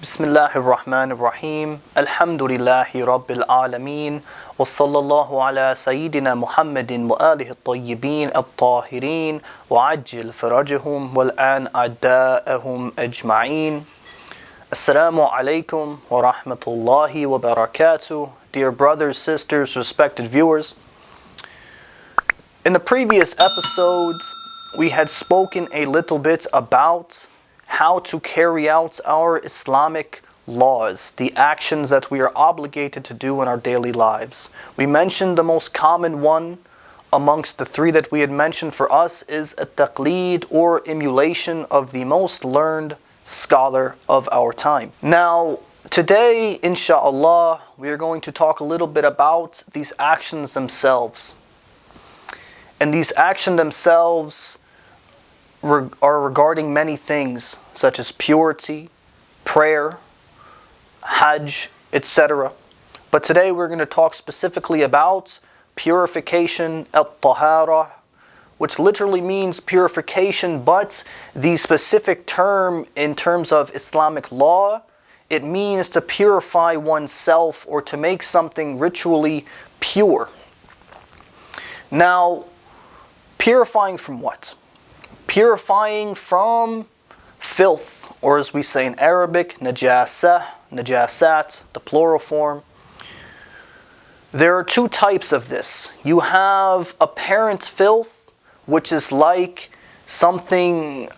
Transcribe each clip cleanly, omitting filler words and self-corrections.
Bismillahir Rahmanir Rahim. Alhamdulillahi Rabbil Alameen. Wa sallallahu ala Sayyidina Muhammadin wa alihi at-tayyibin at-tahirin wa ajil farajahum wal an a'da'ahum ajma'een. Assalamu alaikum wa rahmatullahi wa barakatuh. Dear brothers, sisters, respected viewers. In the previous episode, we had spoken a little bit about how to carry out our Islamic laws, the actions that we are obligated to do in our daily lives. We mentioned the most common one amongst the three that we had mentioned for us is a taqleed, or emulation of the most learned scholar of our time. Now, today, inshallah, we are going to talk a little bit about these actions themselves. And these actions themselves are regarding many things, such as purity, prayer, hajj, etc. But today we're going to talk specifically about purification, at-tahara, which literally means purification, but the specific term in terms of Islamic law, it means to purify oneself or to make something ritually pure. Now, purifying from what? Purifying from filth, or as we say in Arabic, najasa, najasat, the plural form. There are two types of this. You have apparent filth, which is like something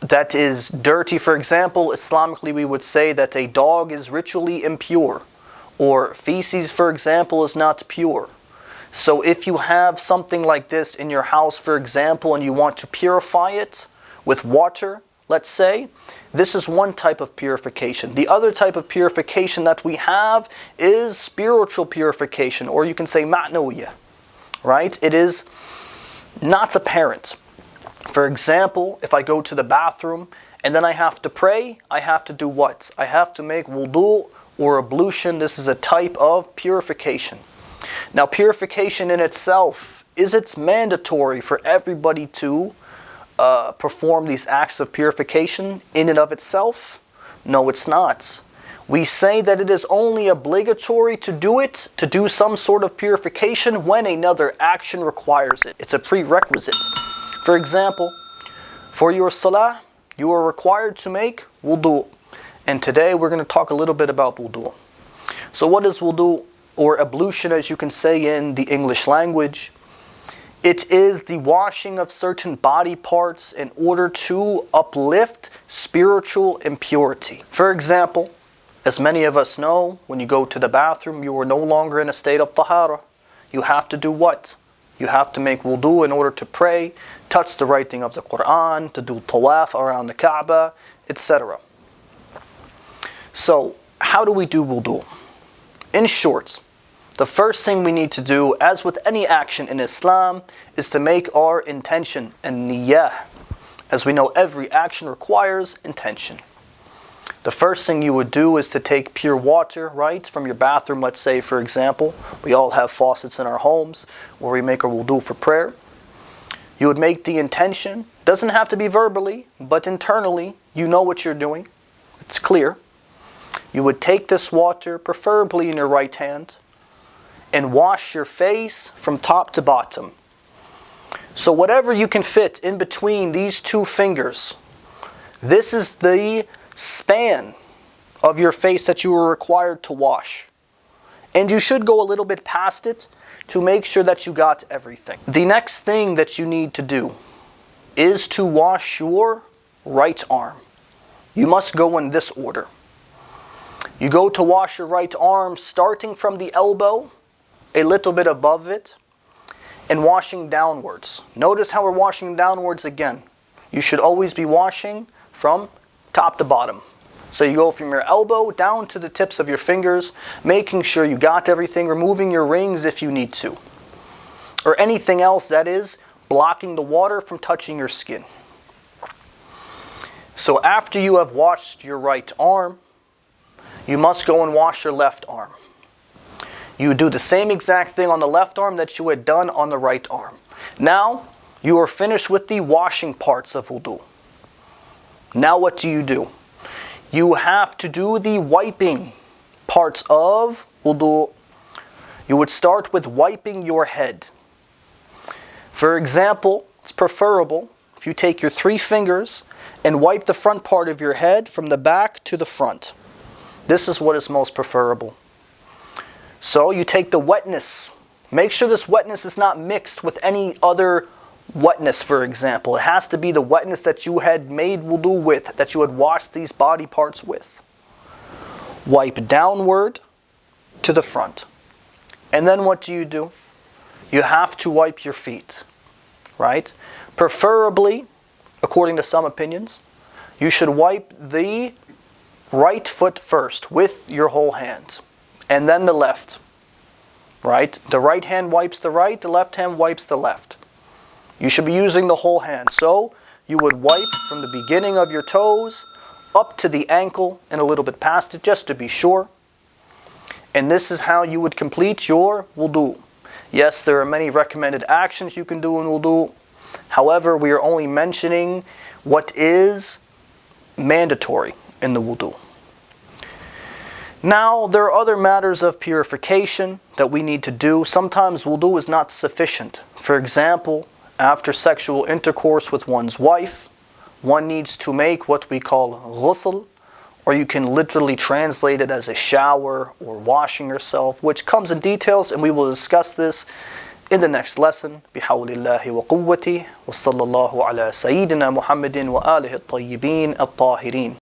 that is dirty. For example, Islamically we would say that a dog is ritually impure, or feces, for example, is not pure. So if you have something like this in your house, for example, and you want to purify it with water, let's say, this is one type of purification. The other type of purification that we have is spiritual purification, or you can say ma'nawiyah, right? It is not apparent. For example, if I go to the bathroom and then I have to pray, I have to do what? I have to make wudu or ablution. This is a type of purification. Now, purification in itself, is it mandatory for everybody to perform these acts of purification in and of itself? No, it's not. We say that it is only obligatory to do it, to do some sort of purification when another action requires it. It's a prerequisite. For example, for your salah, you are required to make wudu. And today we're going to talk a little bit about wudu. So what is wudu? Or ablution, as you can say in the English language? It is the washing of certain body parts in order to uplift spiritual impurity. For example, as many of us know, when you go to the bathroom, you are no longer in a state of tahara. You have to do what? You have to make wudu in order to pray, touch the writing of the Quran, to do tawaf around the Kaaba, etc. So, how do we do wudu? In short, the first thing we need to do, as with any action in Islam, is to make our intention, and niyyah. As we know, every action requires intention. The first thing you would do is to take pure water, right, from your bathroom, let's say, for example. We all have faucets in our homes where we make our wudu for prayer. You would make the intention. Doesn't have to be verbally, but internally, you know what you're doing. It's clear. You would take this water, preferably in your right hand, and wash your face from top to bottom. So whatever you can fit in between these two fingers, this is the span of your face that you are required to wash. And you should go a little bit past it to make sure that you got everything. The next thing that you need to do is to wash your right arm. You must go in this order. You go to wash your right arm starting from the elbow, a little bit above it, and washing downwards. Notice how we're washing downwards again. You should always be washing from top to bottom. So you go from your elbow down to the tips of your fingers, making sure you got everything, removing your rings if you need to, or anything else that is blocking the water from touching your skin. So after you have washed your right arm, you must go and wash your left arm. You do the same exact thing on the left arm that you had done on the right arm. Now, you are finished with the washing parts of wudu. Now what do? you have to do the wiping parts of wudu. You would start with wiping your head. For example, it's preferable if you take your 3 fingers and wipe the front part of your head from the back to the front. This is what is most preferable. So you take the wetness. Make sure this wetness is not mixed with any other wetness, for example. It has to be the wetness that you had made wudu with, that you had washed these body parts with. Wipe downward to the front. And then what do? You have to wipe your feet, right? Preferably, according to some opinions, you should wipe the right foot first with your whole hand, and then the left, right? The right hand wipes the right, the left hand wipes the left. You should be using the whole hand. So you would wipe from the beginning of your toes up to the ankle and a little bit past it, just to be sure. And this is how you would complete your wudu. Yes, there are many recommended actions you can do in wudu. However, we are only mentioning what is mandatory in the wudu. Now, there are other matters of purification that we need to do. Sometimes wudu is not sufficient. For example, after sexual intercourse with one's wife, one needs to make what we call ghusl, or you can literally translate it as a shower or washing yourself, which comes in details, and we will discuss this in the next lesson. Bihawlillahi wa quwwati wa sallallahu ala sayyidina Muhammadin wa alihi at-tayyibin at-tahirin.